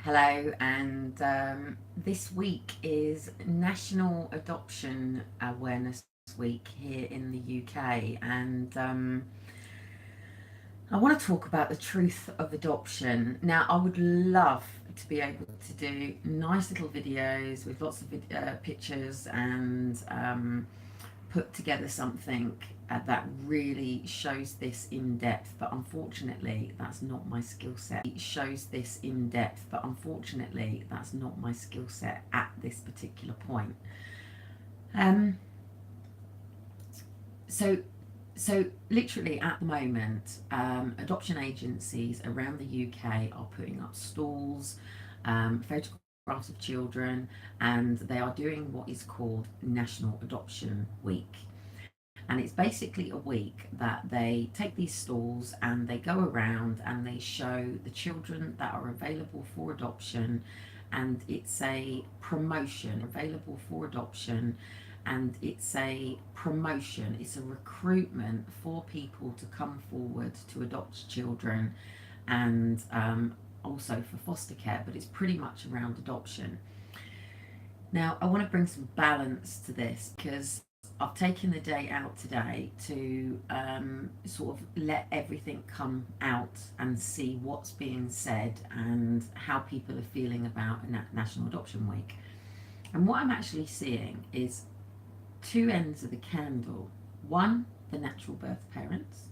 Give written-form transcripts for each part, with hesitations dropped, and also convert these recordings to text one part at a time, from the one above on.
Hello, and this week is National Adoption Awareness Week here in the UK, and I want to talk about the truth of adoption. Now, I would love to be able to do nice little videos with lots of pictures and put together something that really shows this in depth, but unfortunately that's not my skill set. It shows this in depth, but unfortunately that's not my skill set at this particular point. um so so literally at the moment, adoption agencies around the UK are putting up stalls, photographs of children, and they are doing what is called National Adoption Week. And it's basically a week that they take these stalls and they go around and they show the children that are available for adoption. And it's a promotion available for adoption. And it's a promotion, it's a recruitment for people to come forward to adopt children, and also for foster care, but it's pretty much around adoption. Now, I want to bring some balance to this because I've taken the day out today to sort of let everything come out and see what's being said and how people are feeling about National Adoption Week. And what I'm actually seeing is two ends of the candle: one, the natural birth parents,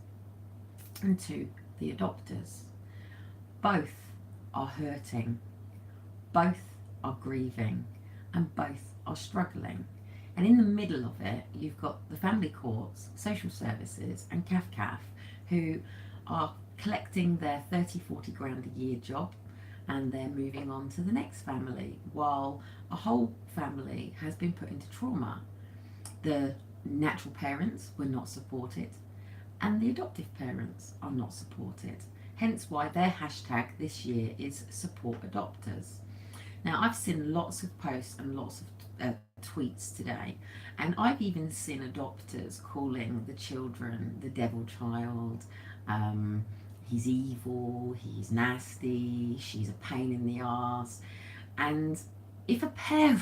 and two, the adopters. Both are hurting, both are grieving, and both are struggling. And in the middle of it, you've got the family courts, social services, and CAF, who are collecting their 30, 40 grand a year job, and they're moving on to the next family, while a whole family has been put into trauma. The natural parents were not supported, and the adoptive parents are not supported. Hence why their hashtag this year is support adopters. Now, I've seen lots of posts and lots of tweets today, and I've even seen adopters calling the children the devil child. Um, he's evil, he's nasty, she's a pain in the ass. And if a parent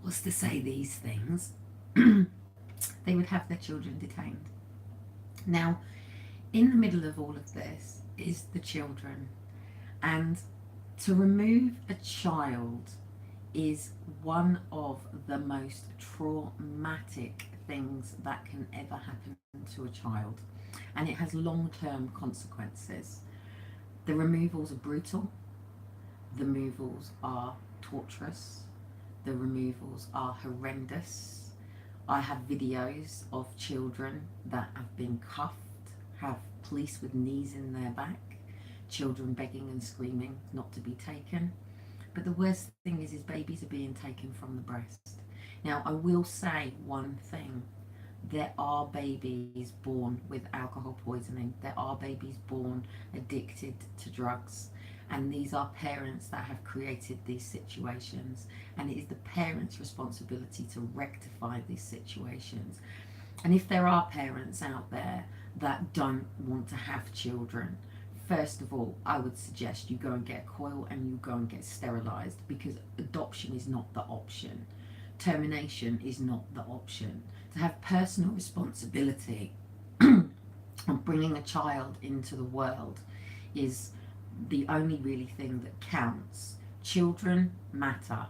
was to say these things, they would have their children detained. Now, in the middle of all of this is the children, and to remove a child is one of the most traumatic things that can ever happen to a child, and it has long term consequences. The removals are brutal, the removals are torturous, the removals are horrendous. I have videos of children that have been cuffed, have police with knees in their back, children begging and screaming not to be taken. But the worst thing is babies are being taken from the breast. Now, I will say one thing: there are babies born with alcohol poisoning, there are babies born addicted to drugs, and these are parents that have created these situations, and it is the parents' responsibility to rectify these situations. And if there are parents out there that don't want to have children, first of all, I would suggest you go and get a coil and you go and get sterilised, because adoption is not the option. Termination is not the option. To have personal responsibility of bringing a child into the world is the only really thing that counts. Children matter.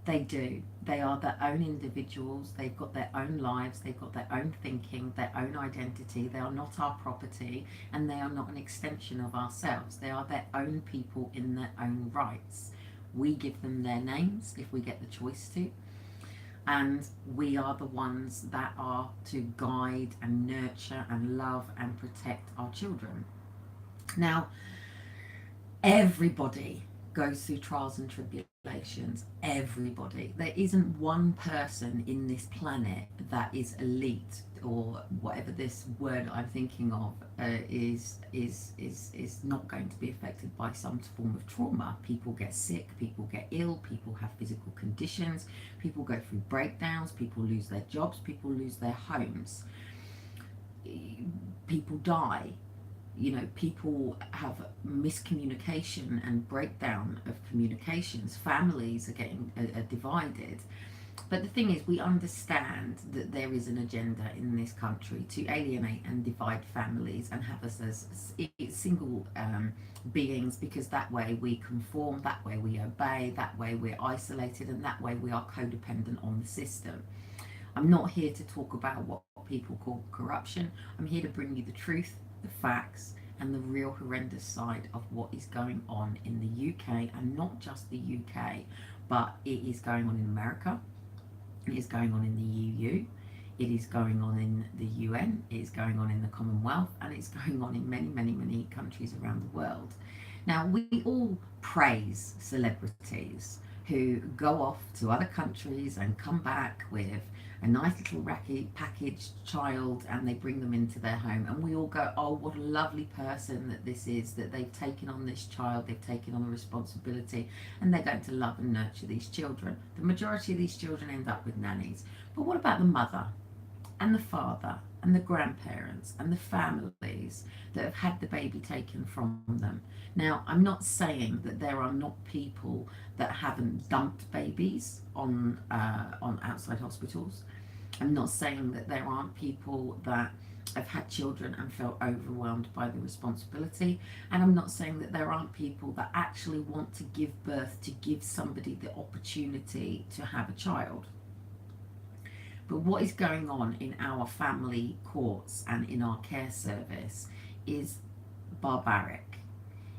They do. They are their own individuals. They've got their own lives. They've got their own thinking, their own identity. They are not our property, and they are not an extension of ourselves. They are their own people in their own rights. We give them their names if we get the choice to, and we are the ones that are to guide and nurture and love and protect our children. Now, everybody goes through trials and tribulations. Everybody. There isn't one person in this planet that is elite, or whatever this word I'm thinking of is not going to be affected by some form of trauma. People get sick, people get ill, people have physical conditions, people go through breakdowns, people lose their jobs, people lose their homes, people die. people have miscommunication and breakdown of communications. Families are getting divided. But the thing is, we understand that there is an agenda in this country to alienate and divide families and have us as single beings, because that way we conform, that way we obey, that way we're isolated, and that way we are codependent on the system. I'm not here to talk about what people call corruption. I'm here to bring you the truth, the facts, and the real horrendous side of what is going on in the UK, and not just the UK, but it is going on in America, it is going on in the EU, it is going on in the UN, it is going on in the Commonwealth, and it's going on in many, many, many countries around the world. Now, we all praise celebrities who go off to other countries and come back with a nice little packaged child, and they bring them into their home, and we all go, oh, what a lovely person that this is, that they've taken on this child, they've taken on the responsibility, and they're going to love and nurture these children. The majority of these children end up with nannies. But what about the mother and the father and the grandparents and the families that have had the baby taken from them? Now, I'm not saying that there are not people that haven't dumped babies on outside hospitals. I'm not saying that there aren't people that have had children and felt overwhelmed by the responsibility. And I'm not saying that there aren't people that actually want to give birth, to give somebody the opportunity to have a child. But what is going on in our family courts and in our care service is barbaric.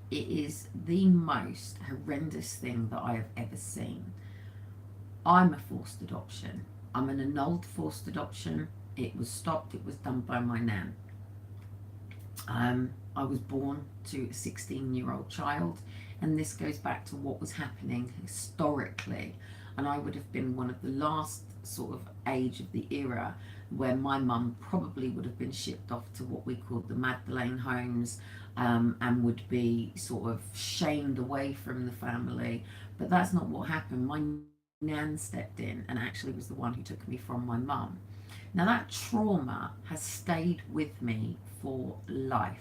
It is the most horrendous thing that I have ever seen. I'm a forced adoption. I'm an annulled forced adoption. It was stopped, it was done by my nan. I was born to a 16-year-old child, and this goes back to what was happening historically. And I would have been one of the last sort of age of the era where my mum probably would have been shipped off to what we called the Magdalene homes, and would be sort of shamed away from the family. But that's not what happened. My nan stepped in and actually was the one who took me from my mum. Now, that trauma has stayed with me for life.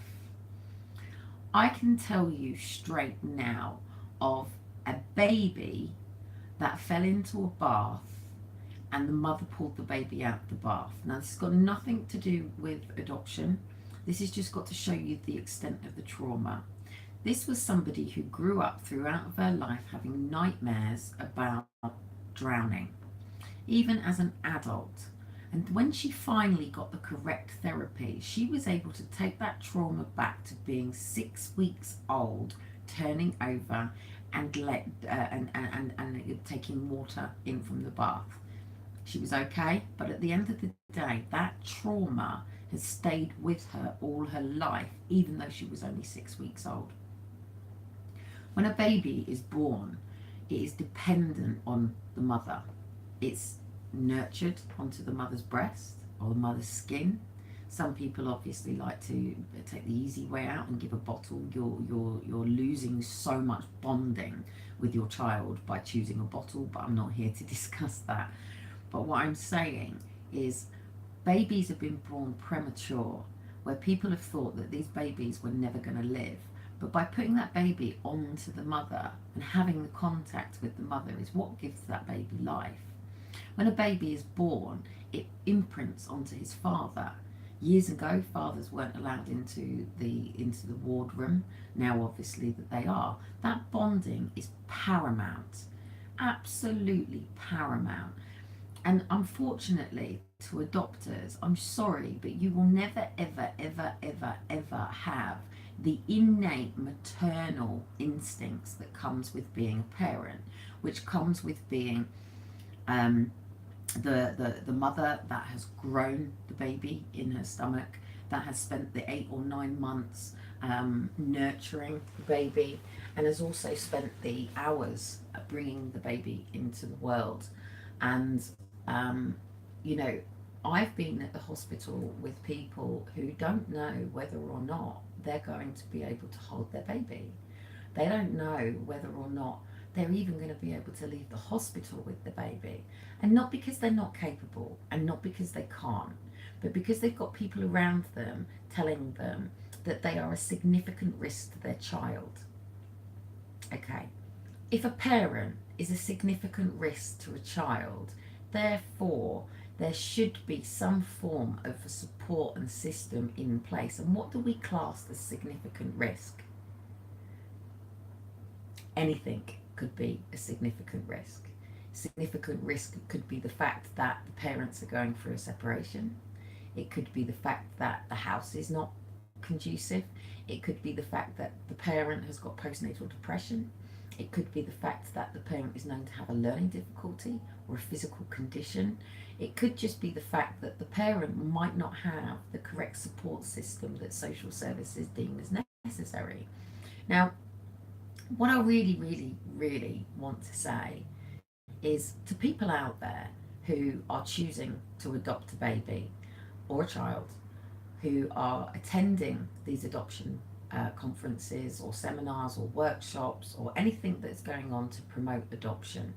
I can tell you straight now of a baby that fell into a bath and the mother pulled the baby out of the bath. Now, this has got nothing to do with adoption. This has just got to show you the extent of the trauma. This was somebody who grew up throughout her life having nightmares about drowning, even as an adult. And when she finally got the correct therapy, she was able to take that trauma back to being 6 weeks old, turning over and taking water in from the bath. She was okay, but at the end of the day, that trauma has stayed with her all her life, even though she was only 6 weeks old. When a baby is born, it is dependent on the mother. It's nurtured onto the mother's breast or the mother's skin. Some people obviously like to take the easy way out and give a bottle. You're losing so much bonding with your child by choosing a bottle, but I'm not here to discuss that. But what I'm saying is babies have been born premature, where people have thought that these babies were never going to live. But by putting that baby onto the mother and having the contact with the mother is what gives that baby life. When a baby is born, it imprints onto his father. Years ago, fathers weren't allowed into the ward room. Now, obviously, that they are. That bonding is paramount, absolutely paramount. And unfortunately, to adopters, I'm sorry, but you will never, ever, ever, ever, ever have the innate maternal instincts that comes with being a parent, which comes with being the mother that has grown the baby in her stomach, that has spent the 8 or 9 months nurturing the baby, and has also spent the hours bringing the baby into the world. And you know, I've been at the hospital with people who don't know whether or not they're going to be able to hold their baby. They don't know whether or not they're even going to be able to leave the hospital with the baby. And not because they're not capable and not because they can't, but because they've got people around them telling them that they are a significant risk to their child. Okay, if a parent is a significant risk to a child, therefore there should be some form of a support and system in place. And what do we class as significant risk? Anything could be a significant risk. Significant risk could be the fact that the parents are going through a separation. It could be the fact that the house is not conducive. It could be the fact that the parent has got postnatal depression. It could be the fact that the parent is known to have a learning difficulty or a physical condition. It could just be the fact that the parent might not have the correct support system that social services deem as necessary. Now, what I really, really, really want to say is to people out there who are choosing to adopt a baby or a child, who are attending these adoption conferences or seminars or workshops or anything that's going on to promote adoption.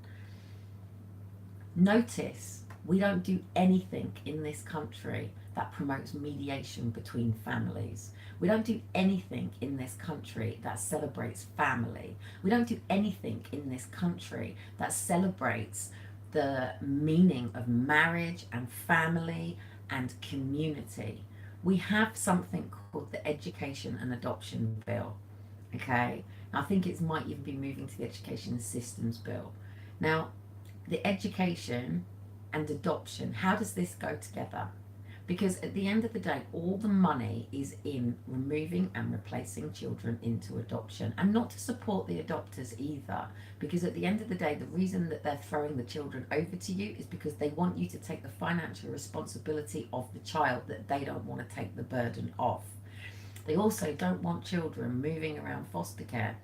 Notice we don't do anything in this country that promotes mediation between families. We don't do anything in this country that celebrates family. We don't do anything in this country that celebrates the meaning of marriage and family and community. We have something called the Education and Adoption Bill. Okay, I think it might even be moving to the Education Systems Bill. Now, the education and adoption, how does this go together? Because at the end of the day, all the money is in removing and replacing children into adoption, and not to support the adopters either, because at the end of the day, the reason that they're throwing the children over to you is because they want you to take the financial responsibility of the child that they don't want to take the burden of. They also don't want children moving around foster care,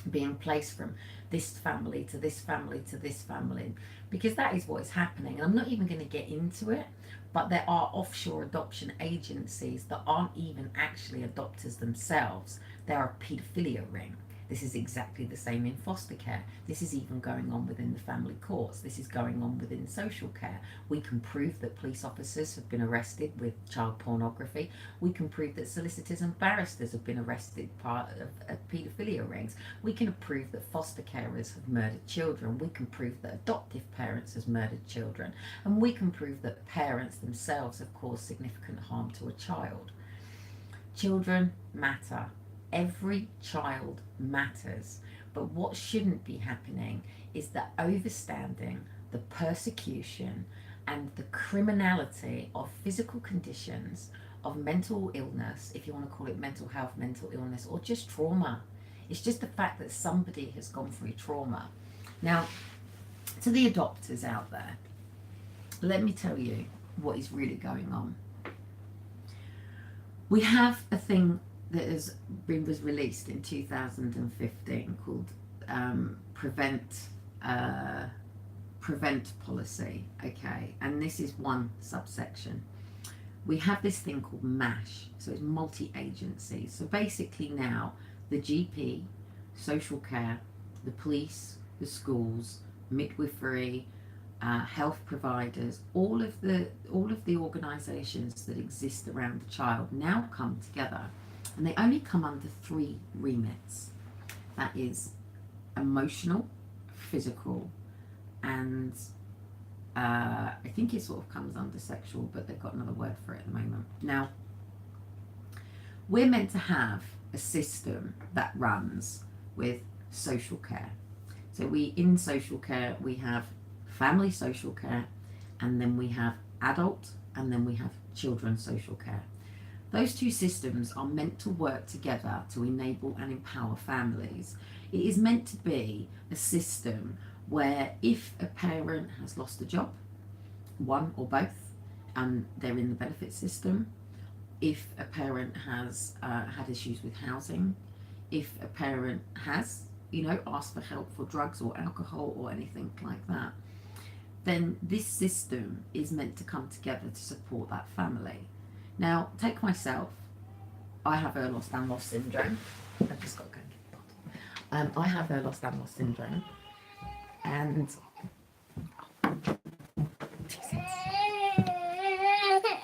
being placed from this family to this family to this family, because that is what is happening. And I'm not even going to get into it, but there are offshore adoption agencies that aren't even actually adopters themselves. They're a paedophilia ring. This is exactly the same in foster care. This is even going on within the family courts. This is going on within social care. We can prove that police officers have been arrested with child pornography. We can prove that solicitors and barristers have been arrested part of paedophilia rings. We can prove that foster carers have murdered children. We can prove that adoptive parents have murdered children. And we can prove that parents themselves have caused significant harm to a child. Children matter. Every child matters, but what shouldn't be happening is the overstanding, the persecution, and the criminality of physical conditions, of mental illness, if you want to call it mental health, mental illness, or just trauma. It's just the fact that somebody has gone through trauma. Now, to the adopters out there, let me tell you what is really going on. We have a thing that was released in 2015 called prevent policy. Okay, and this is one subsection. We have this thing called MASH, so it's multi-agency. So basically now the GP, social care, the police, the schools, midwifery, health providers, all of the organisations that exist around the child now come together. And they only come under 3 remits. That is emotional, physical, and I think it sort of comes under sexual, but they've got another word for it at the moment. Now, we're meant to have a system that runs with social care. So in social care, we have family social care, and then we have adult, and then we have children's social care. Those 2 systems are meant to work together to enable and empower families. It is meant to be a system where if a parent has lost a job, one or both, and they're in the benefit system, if a parent has had issues with housing, if a parent has, asked for help for drugs or alcohol or anything like that, then this system is meant to come together to support that family. Now, take myself. I have Ehlers-Danlos syndrome. I've just got to go and get the bottle. I have Ehlers-Danlos syndrome, and 2 seconds.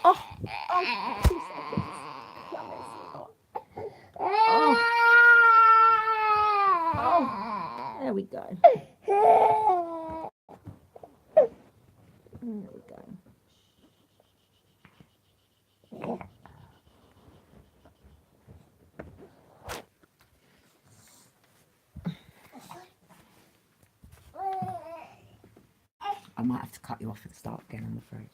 Oh, 2 seconds. Oh, there we go. There we go. I might have to cut you off and start again, I'm afraid.